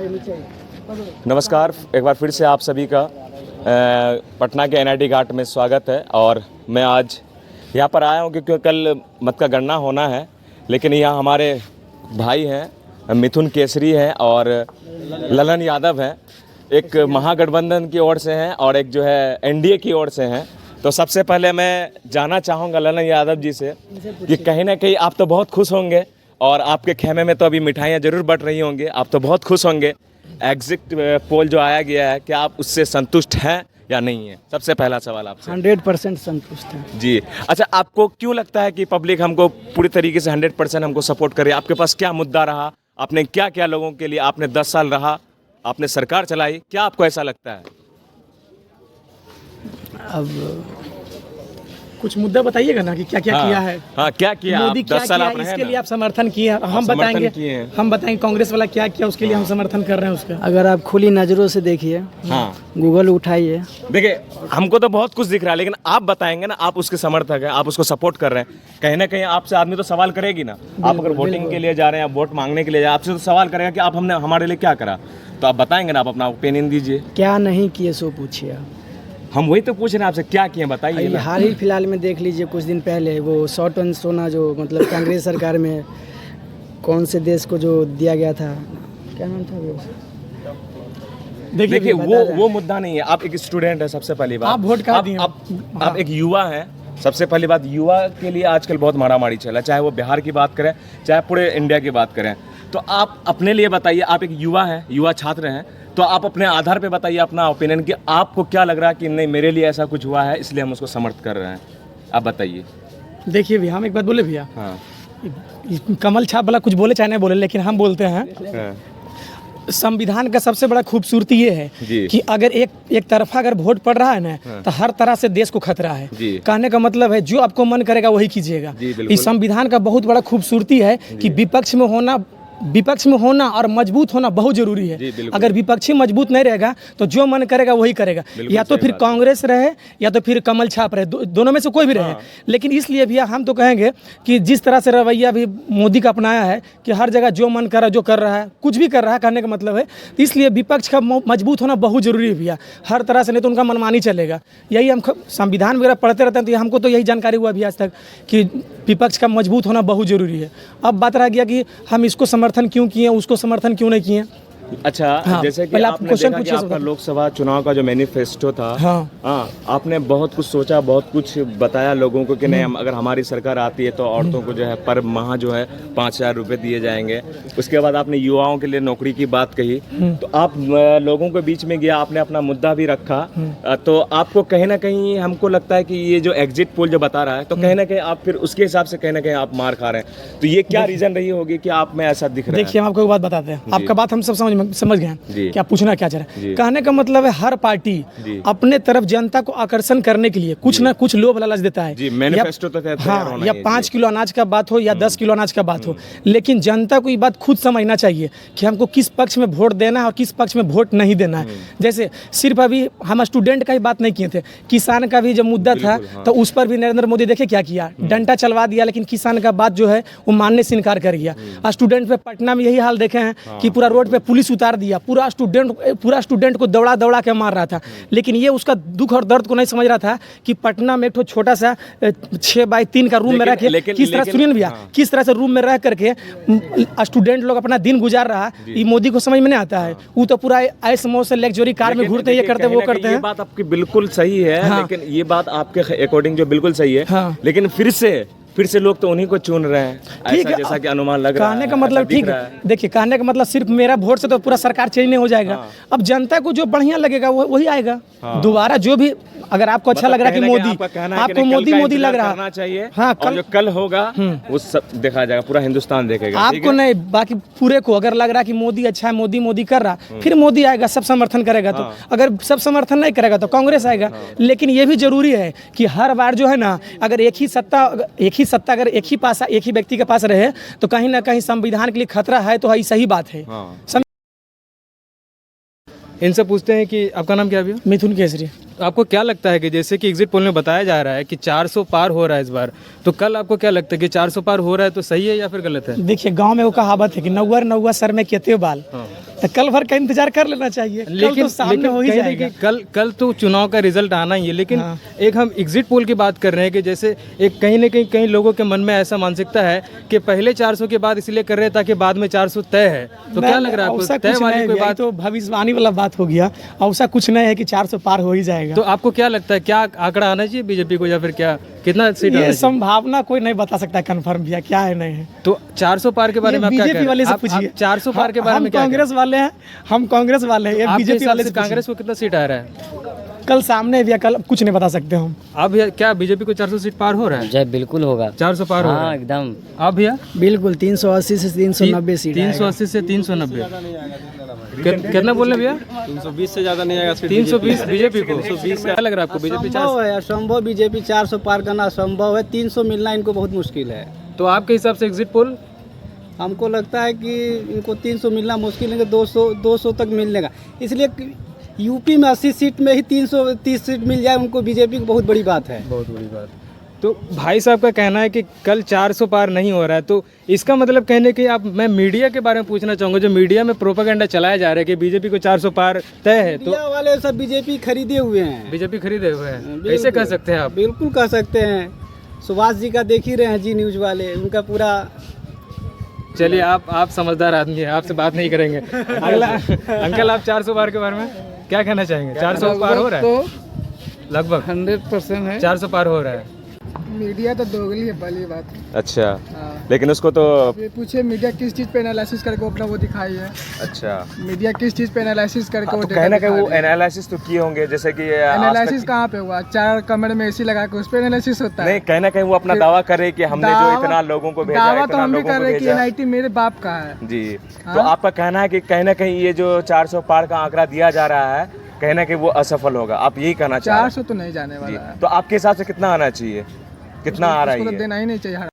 नमस्कार, एक बार फिर से आप सभी का पटना के एनआईटी घाट में स्वागत है। और मैं आज यहाँ पर आया हूँ क्योंकि कल मत का गणना होना है, लेकिन यहाँ हमारे भाई हैं, मिथुन केसरी हैं और ललन यादव हैं। एक महागठबंधन की ओर से हैं और एक जो है एनडीए की ओर से हैं। तो सबसे पहले मैं जानना चाहूँगा ललन यादव जी से कि कहीं ना कहीं आप तो बहुत खुश होंगे और आपके खेमे में तो अभी मिठाइयाँ ज़रूर बट रही होंगी, आप तो बहुत खुश होंगे। एग्जिट पोल जो आया गया है, क्या आप उससे संतुष्ट हैं या नहीं है? सबसे पहला सवाल आपसे। 100% संतुष्ट है जी। अच्छा, आपको क्यों लगता है कि पब्लिक हमको पूरी तरीके से 100% हमको सपोर्ट करे? आपके पास क्या मुद्दा रहा? आपने क्या क्या लोगों के लिए, आपने 10 साल रहा, आपने सरकार चलाई, क्या आपको ऐसा लगता है? अब कुछ मुद्दा बताइएगा ना कि क्या क्या किया है। हाँ, क्या किया? मोदी आप क्या 10 साल किया आप रहे इसके ना? लिए आप समर्थन किए, हम बताएंगे। हम बताएंगे कांग्रेस वाला क्या किया, उसके लिए हम समर्थन कर रहे हैं उसका। अगर आप खुली नज़रों से देखिए, हाँ, गूगल उठाइए, देखिए हमको तो बहुत कुछ दिख रहा है, लेकिन आप बताएंगे ना, आप उसके समर्थक हैं, आप उसको सपोर्ट कर रहे हैं। कहीं ना कहीं आपसे आदमी तो सवाल करेगी ना। आप अगर वोटिंग के लिए जा रहे हैं, आप वोट मांगने के लिए जा रहे हैं, आपसे तो सवाल करेगा कि आप हमने हमारे लिए क्या करा। तो आप बताएंगे ना, आप अपना ओपिनियन दीजिए। क्या नहीं किए सो पूछिए आप। हम वही तो पूछ रहे हैं आपसे, क्या किए बताइए ना। हाल ही फिलहाल में देख लीजिए, कुछ दिन पहले वो 100 टन सोना जो मतलब कांग्रेस सरकार में कौन से देश को जो दिया गया था, क्या नाम था वो? देखिए वो मुद्दा नहीं है। आप एक स्टूडेंट है, सबसे पहली बात। आप वोट कहाँ दिए? आप एक युवा हैं। सबसे पहली बात, युवा के लिए आजकल बहुत मारामारी चला है, चाहे वो बिहार की बात करें, चाहे पूरे इंडिया की बात करें। तो आप अपने लिए बताइए, आप एक युवा हैं, युवा छात्र हैं, तो आप अपने आधार पे बताइए अपना ओपिनियन कि आपको क्या लग रहा है कि नहीं, मेरे लिए ऐसा कुछ हुआ है इसलिए हम उसको समर्थ कर रहे हैं। आप बताइए। देखिए भैया, हम एक बात बोले भैया, हाँ, कमल छाप वाला कुछ बोले चाहे नहीं बोले, लेकिन हम बोलते हैं हाँ, संविधान का सबसे बड़ा खूबसूरती ये है जी। कि अगर एक तरफा अगर वोट पड़ रहा है ना, तो हर तरह से देश को खतरा है। कहने का मतलब है जो आपको मन करेगा वही कीजिएगा। इस संविधान का बहुत बड़ा खूबसूरती है कि विपक्ष में होना और मजबूत होना बहुत जरूरी है। अगर विपक्षी मजबूत नहीं रहेगा तो जो मन करेगा वही करेगा, या तो फिर कांग्रेस रहे या तो फिर कमल छाप रहे, दोनों में से कोई भी रहे। लेकिन इसलिए भैया हम तो कहेंगे कि जिस तरह से रवैया भी मोदी का अपनाया है कि हर जगह जो मन कर रहा है, जो कर रहा है, कुछ भी कर रहा है, कहने का मतलब है, इसलिए विपक्ष का मजबूत होना बहुत जरूरी है भैया, हर तरह से, नहीं तो उनका मनमानी चलेगा। यही हम संविधान वगैरह पढ़ते रहते हैं, तो हमको तो यही जानकारी हुआ भी आज तक कि विपक्ष का मजबूत होना बहुत जरूरी है। अब बात रह गया कि हम इसको समर्थन क्यों किए, उसको समर्थन क्यों नहीं किए। अच्छा, हाँ, जैसे कि आपने देखा कि आपका लोकसभा चुनाव का जो मैनिफेस्टो था, हाँ, आपने बहुत कुछ सोचा, बहुत कुछ बताया लोगों को कि नहीं, अगर हमारी सरकार आती है तो औरतों को जो है पर माह जो है 5,000 रुपये दिए जाएंगे। उसके बाद आपने युवाओं के लिए नौकरी की बात कही, तो आप लोगों के बीच में गया, आपने अपना मुद्दा भी रखा। तो आपको कहीं ना कहीं हमको लगता है कि ये जो एग्जिट पोल जो बता रहा है, तो कहीं ना कहीं आप फिर उसके हिसाब से कहीं ना कहीं आप मार खा रहे हैं। तो ये क्या रीजन रही होगी कि आप में ऐसा दिख रहा है? देखिए, हम आपको एक बात बताते हैं, आपका बात हम सब समझ गए हैं क्या पूछना क्या चाह रहे हैं। कहने का मतलब है हर पार्टी अपने तरफ जनता को आकर्षण करने के लिए कुछ ना कुछ लोभ लालच देता है। मैनिफेस्टो तो कहते हैं, हाँ, या 5 किलो अनाज का बात हो या 10 किलो अनाज का बात हो, लेकिन जनता को ये बात खुद समझना चाहिए कि हमको किस पक्ष में वोट देना है और किस पक्ष में वोट नहीं देना है। जैसे सिर्फ अभी हम स्टूडेंट का ही बात नहीं किए थे, किसान का भी जब मुद्दा था तो उस पर भी नरेंद्र मोदी देखे क्या किया, डंडा चलवा दिया, लेकिन किसान का बात जो है वो मानने से इनकार कर गया। स्टूडेंट पे पटना में यही हाल देखे हैं कि पूरा रोड पे पुलिस उतार दिया, पूरा स्टूडेंट को दौड़ा के मार रहा था। लेकिन ये उसका दुख और दर्द को नहीं समझ रहा था कि पटना में एक छोटा सा 6x3 का रूम में रह के किस तरह, सुनिए भैया, किस तरह से रूम में रह करके स्टूडेंट लोग अपना दिन गुजार रहा है, ये मोदी को समझ में नहीं आता है। वो तो पूरा ऐसे मौज से लग्जरी कार में घूरते, ये करते, वो करते हैं। ये बात आपकी बिल्कुल सही है, लेकिन ये बात आपके अकॉर्डिंग जो बिल्कुल सही है, लेकिन फिर से लोग तो उन्हीं को चुन रहे हैं, ऐसा जैसा कि अनुमान लग रहा है। कहने का मतलब ठीक है, देखिए, कहने का मतलब सिर्फ मेरा वोट से तो पूरा सरकार चेंज नहीं हो जाएगा। अब जनता को जो बढ़िया लगेगा वही आएगा दोबारा। जो भी अगर आपको अच्छा लग रहा है कि मोदी, आपको मोदी लग रहा चाहिए, हाँ, जो कल होगा वो सब देखा जाएगा, पूरा हिंदुस्तान देखेगा। आपको नहीं, बाकी पूरे को अगर लग रहा है कि मोदी अच्छा है, मोदी कर रहा, फिर मोदी आएगा, सब समर्थन करेगा। तो अगर सब समर्थन नहीं करेगा तो कांग्रेस आएगा। लेकिन ये भी जरूरी है कि हर बार जो है ना, अगर एक ही सत्ता अगर एक ही व्यक्ति के पास रहे तो कहीं ना कहीं संविधान के लिए खतरा है। तो ये सही बात है। इनसे पूछते हैं कि आपका नाम क्या है भैया? मिथुन केसरी। आपको क्या लगता है कि जैसे कि एग्जिट पोल में बताया जा रहा है कि 400 पार हो रहा है इस बार, तो कल आपको क्या लगता है कि 400 पार हो रहा है तो सही है या फिर गलत है? देखिए गांव में वो कहावत है कि नौवर नौवा सर में केते बाल, तो कल भर का इंतजार कर लेना चाहिए। कल तो सामने हो ही जाएगा। कल तो चुनाव का रिजल्ट आना ही है, लेकिन एक हम एग्जिट पोल की बात कर रहे हैं कि जैसे एक कहीं ना कहीं लोगों के मन में ऐसा मानसिकता है कि पहले 400 के बाद इसलिए कर रहे हैं ताकि बाद में 400 तय है, तो क्या लग रहा है आपको? तय वाली कोई बात? तो भविष्यवाणी वाला बात हो गया, ऐसा कुछ नहीं है कि 400 पार हो ही जाएगा। तो आपको क्या लगता है क्या आंकड़ा आना चाहिए बीजेपी को, या फिर क्या कितना सीट? ये संभावना कोई नहीं बता सकता है कंफर्म भैया क्या है नहीं है। तो 400 पार के बारे में आप क्या कह रहे हैं? बीजेपी वाले से पूछिए। 400 पार के बारे में क्या? कांग्रेस वाले हैं, हम कांग्रेस वाले हैं, ये बीजेपी वाले से कांग्रेस को कितना सीट आ रहा है? कल सामने भैया, कल कुछ नहीं बता सकते हम। अब भैया क्या बीजेपी को 400 सीट पार हो रहा है? जय बिल्कुल होगा, 400 पार हो रहा है एकदम। अब भैया बिल्कुल 380 से 390 सीट, 380 से 390। कितना बोल रहे भैया? 320 से ज़्यादा नहीं आएगा। 320 बीजेपी को। 320 क्या लग रहा है आपको? बीजेपी असंभव, बीजेपी 400 पार करना असंभव है। 300 मिलना इनको बहुत मुश्किल है। तो आपके हिसाब से एग्जिट पोल? हमको लगता है कि इनको 300 मिलना मुश्किल है, 200 तक मिलने का। इसलिए यूपी में 80 सीट में ही 330 सीट मिल जाए उनको, बीजेपी को बहुत बड़ी बात है। बहुत बड़ी बात। तो भाई साहब का कहना है कि कल 400 पार नहीं हो रहा है, तो इसका मतलब कहने कि मैं मीडिया के बारे में पूछना चाहूँगा, जो मीडिया में प्रोपेगेंडा चलाया जा रहा है कि बीजेपी को 400 पार तय है, तो मीडिया वाले सब बीजेपी खरीदे हुए हैं। बीजेपी खरीदे हुए हैं, कैसे कह सकते हैं आप? बिल्कुल कह सकते हैं। सुभाष जी का देख ही रहे हैं, जी न्यूज़ वाले, उनका पूरा। चलिए आप समझदार आदमी है, आपसे बात नहीं करेंगे। अगला अंकल, आप 400 पार के बारे में क्या कहना चाहेंगे? 400 पार हो रहा है? लगभग 100% है। 400 पार हो रहा है। मीडिया तो दोगली है, पहली बात। अच्छा, लेकिन उसको तो पूछे मीडिया किस चीज पे एनालिसिस करके अपना वो दिखाई है। अच्छा, मीडिया किस चीज पे एनालिसिस करके तो कहना कि वो एनालिसिस तो किए होंगे, जैसे कि एनालिसिस कहाँ पे हुआ? 4 कमरे में एसी लगा के उस पे एनालिसिस होता है। नहीं, कहना कहीं वो अपना दावा करे कि हमने जो इतना लोगों को भेजा, दावा तो इतना हम भी लोगों कर को रहे हैं कि भेजा। एनआईटी मेरे बाप का है जी, तो आपका कहना है कि कहीं ना कहीं ये जो 400 पार का आंकड़ा दिया जा रहा है, कहना कि वो असफल होगा, आप यही कहना चाह रहे हैं? 400 तो नहीं जाने वाला है। तो आपके हिसाब से कितना आना चाहिए? कितना आ रहा है? देना ही नहीं चाहिए।